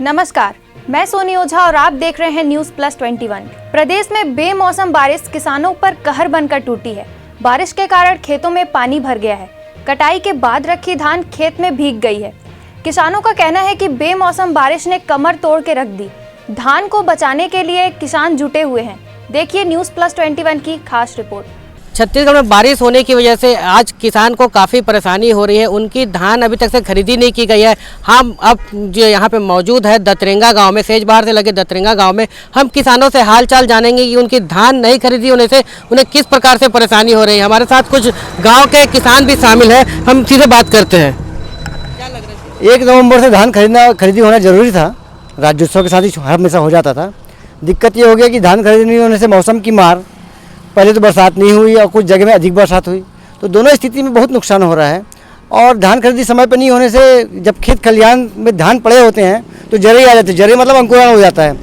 नमस्कार, मैं सोनी ओझा और आप देख रहे हैं न्यूज़ प्लस 21। प्रदेश में बेमौसम बारिश किसानों पर कहर बनकर टूटी है। बारिश के कारण खेतों में पानी भर गया है। कटाई के बाद रखी धान खेत में भीग गई है। किसानों का कहना है कि बेमौसम बारिश ने कमर तोड़ के रख दी। धान को बचाने के लिए किसान जुटे हुए हैं। देखिए न्यूज़ प्लस 21 की खास रिपोर्ट। छत्तीसगढ़ में बारिश होने की वजह से आज किसान को काफ़ी परेशानी हो रही है। उनकी धान अभी तक से खरीदी नहीं की गई है। हम अब जो यहाँ पे मौजूद है दतरेंगा गांव में, सेजबहार से लगे दतरेंगा गांव में, हम किसानों से हालचाल जानेंगे कि उनकी धान नहीं खरीदी होने से उन्हें किस प्रकार से परेशानी हो रही है। हमारे साथ कुछ गाँव के किसान भी शामिल है, हम सीधे बात करते हैं। क्या लग रहा है? 1 नवंबर से धान खरीदी होना जरूरी था। राज्योत्सव के साथ ही हमेशा हो जाता था। दिक्कत ये हो गया कि धान खरीदी नहीं होने से मौसम की मार, पहले तो बरसात नहीं हुई और कुछ जगह में अधिक बरसात हुई, तो दोनों स्थिति में बहुत नुकसान हो रहा है। और धान खरीदी समय पर नहीं होने से जब खेत खलिहान में धान पड़े होते हैं तो जरे आ जाते हैं। जरे मतलब अंकुरण हो जाता है,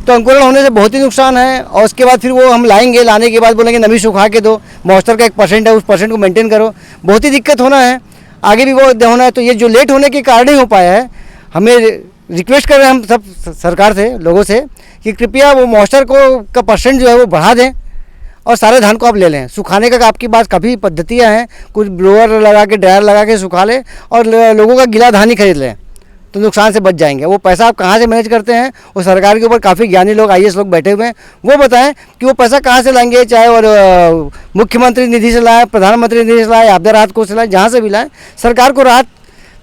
तो अंकुरण होने से बहुत ही नुकसान है। और उसके बाद फिर वो हम लाएंगे, लाने के बाद बोलेंगे नमी सुखा के दो, मॉइस्चर का 1% है, उस परसेंट को मेंटेन करो। बहुत ही दिक्कत होना है, आगे भी वो होना है। तो ये जो लेट होने के कारण ही हो पाया है। हमें रिक्वेस्ट कर रहे हैं हम सब सरकार से, लोगों से, कि कृपया वो मॉइस्चर का परसेंट जो है वो बढ़ा दें और सारे धान को आप ले लें। सुखाने का आपकी बात काफ़ी पद्धतियाँ हैं, कुछ ब्लोअर लगा के, ड्रायर लगा के सुखा लें और लोगों का गीला धान ही खरीद लें, तो नुकसान से बच जाएंगे। वो पैसा आप कहाँ से मैनेज करते हैं, वो सरकार के ऊपर काफ़ी ज्ञानी लोग, IAS लोग बैठे हुए हैं, वो बताएं कि वो पैसा कहाँ से लाएंगे। चाहे और मुख्यमंत्री निधि से लाएँ, प्रधानमंत्री निधि से लाएँ, आपदा राहत कोष से लाएँ, जहाँ से भी लाएँ। सरकार को राहत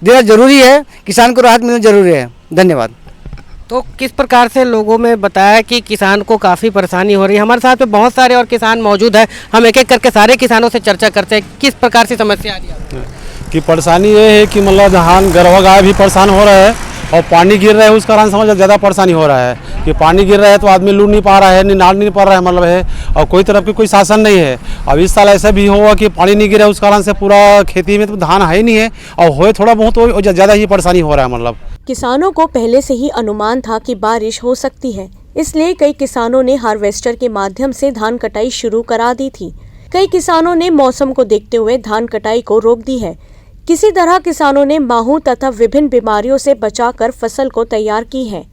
देना जरूरी है, किसान को राहत मिलना जरूरी है। धन्यवाद। तो किस प्रकार से लोगों में बताया कि किसान को काफ़ी परेशानी हो रही है। हमारे साथ में बहुत सारे और किसान मौजूद हैं, हम एक एक करके सारे किसानों से चर्चा करते हैं किस प्रकार से समस्या आ रही है। कि परेशानी ये है कि मतलब धान गरवा गाय भी परेशान हो रहा है और पानी गिर रहा है, उस कारण समझ ज़्यादा परेशानी हो रहा है कि पानी गिर रहा है तो आदमी लूट नहीं पा रहा है, निकाल नहीं पा रहा है, मतलब है। और कोई तरफ की कोई शासन नहीं है। अब इस साल ऐसा भी हुआ कि पानी नहीं गिरा, उस कारण से पूरा खेती में तो धान है ही नहीं है, और होए थोड़ा बहुत हो ज़्यादा ही परेशानी हो रहा है। मतलब किसानों को पहले से ही अनुमान था कि बारिश हो सकती है, इसलिए कई किसानों ने हार्वेस्टर के माध्यम से धान कटाई शुरू करा दी थी। कई किसानों ने मौसम को देखते हुए धान कटाई को रोक दी है। किसी तरह किसानों ने माहू तथा विभिन्न बीमारियों से बचाकर फसल को तैयार की है।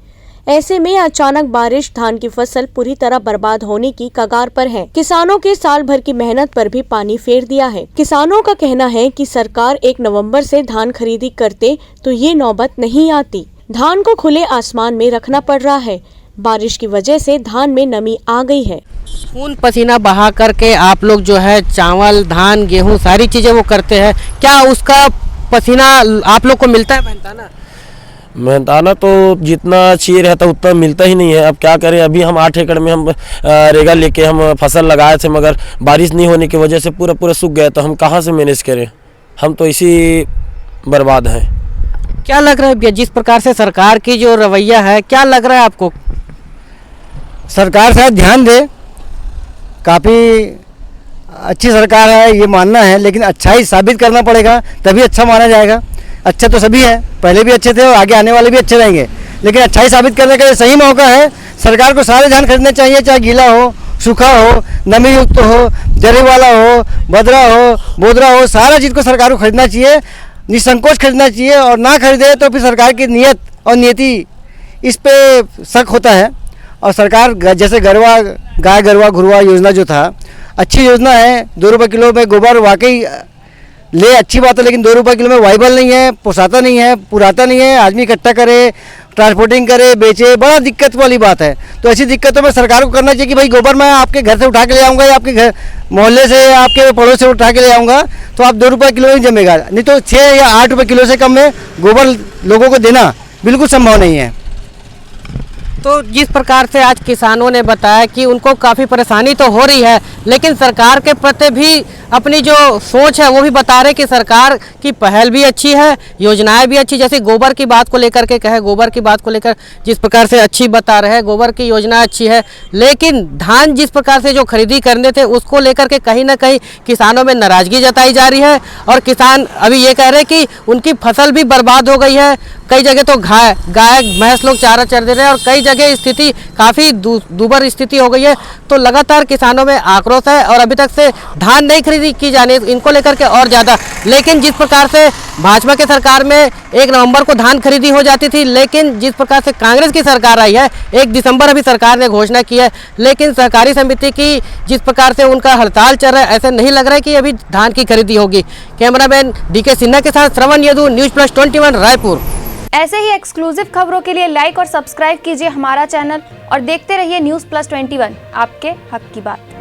ऐसे में अचानक बारिश धान की फसल पूरी तरह बर्बाद होने की कगार पर है। किसानों के साल भर की मेहनत पर भी पानी फेर दिया है। किसानों का कहना है कि सरकार 1 नवंबर से धान खरीदी करते तो ये नौबत नहीं आती। धान को खुले आसमान में रखना पड़ रहा है। बारिश की वजह से धान में नमी आ गई है। खून पसीना बहा करके आप लोग जो है चावल, धान, गेहूँ सारी चीज़ें वो करते हैं, क्या उसका पसीना आप लोग को मिलता है? मेहनताना तो जितना चाहिए रहता उतना मिलता ही नहीं है। अब क्या करें, अभी हम 8 एकड़ में हम रेगा लेके हम फसल लगाए थे, मगर बारिश नहीं होने की वजह से पूरा सूख गया, तो हम कहाँ से मैनेज करें। हम तो इसी बर्बाद हैं। क्या लग रहा है जिस प्रकार से सरकार की जो रवैया है, क्या लग रहा है आपको? सरकार शायद ध्यान दे, काफ़ी अच्छी सरकार है ये मानना है, लेकिन अच्छा ही साबित करना पड़ेगा तभी अच्छा माना जाएगा। अच्छा तो सभी है, पहले भी अच्छे थे और आगे आने वाले भी अच्छे रहेंगे, लेकिन अच्छा ही साबित करने का सही मौका है। सरकार को सारे धान खरीदने चाहिए, चाहे गीला हो, सूखा हो, नमी युक्त हो, जरी वाला हो, बदरा हो, बोदरा हो, सारा चीज़ को सरकार को खरीदना चाहिए, निसंकोच खरीदना चाहिए। और ना खरीदे तो फिर सरकार की नीयत और नीति इस पे शक होता है। और सरकार जैसे गाय गरवा घुरवा योजना जो था, अच्छी योजना है। 2 रुपये किलो में गोबर वाकई ले अच्छी बात है, लेकिन 2 रुपये किलो में वाइबल नहीं है, पोसाता नहीं है, पुराता नहीं है। आदमी इकट्ठा करे, ट्रांसपोर्टिंग करे, बेचे, बड़ा दिक्कत वाली बात है। तो ऐसी दिक्कतों में सरकार को करना चाहिए कि भाई गोबर मैं आपके घर से उठा के ले आऊँगा या आपके घर मोहल्ले से, आपके पड़ोस से उठा के ले आऊँगा, तो आप 2 रुपये किलो ही जमेगा, नहीं तो 6 या 8 रुपये किलो से कम में गोबर लोगों को देना बिल्कुल संभव नहीं है। तो जिस प्रकार से आज किसानों ने बताया कि उनको काफ़ी परेशानी तो हो रही है, लेकिन सरकार के प्रति भी अपनी जो सोच है वो भी बता रहे कि सरकार की पहल भी अच्छी है, योजनाएं भी अच्छी, जैसे गोबर की बात को लेकर के कहे, गोबर की बात को लेकर जिस प्रकार से अच्छी बता रहे हैं, गोबर की योजना अच्छी है। लेकिन धान जिस प्रकार से जो खरीदी करने थे उसको लेकर के कहीं ना कहीं किसानों में नाराज़गी जताई जा रही है। और किसान अभी ये कह रहे हैं कि उनकी फसल भी बर्बाद हो गई है। कई जगह तो गाय भैंस लोग चारा चर दे रहे हैं और कई जगह स्थिति काफ़ी दुर्भर स्थिति हो गई है। तो लगातार किसानों में आक्रोश है और अभी तक से धान नहीं खरीदी की जानी इनको लेकर के और ज़्यादा। लेकिन जिस प्रकार से भाजपा की सरकार में 1 नवंबर को धान खरीदी हो जाती थी, लेकिन जिस प्रकार से कांग्रेस की सरकार आई है 1 दिसंबर अभी सरकार ने घोषणा की है, लेकिन सहकारी समिति की जिस प्रकार से उनका हड़ताल चल रहा है, ऐसे नहीं लग रहा है कि अभी धान की खरीदी होगी। कैमरामैन DK सिन्हा के साथ श्रवण यदु, News+21 रायपुर। ऐसे ही एक्सक्लूसिव खबरों के लिए लाइक और सब्सक्राइब कीजिए हमारा चैनल और देखते रहिए News+21, आपके हक की बात।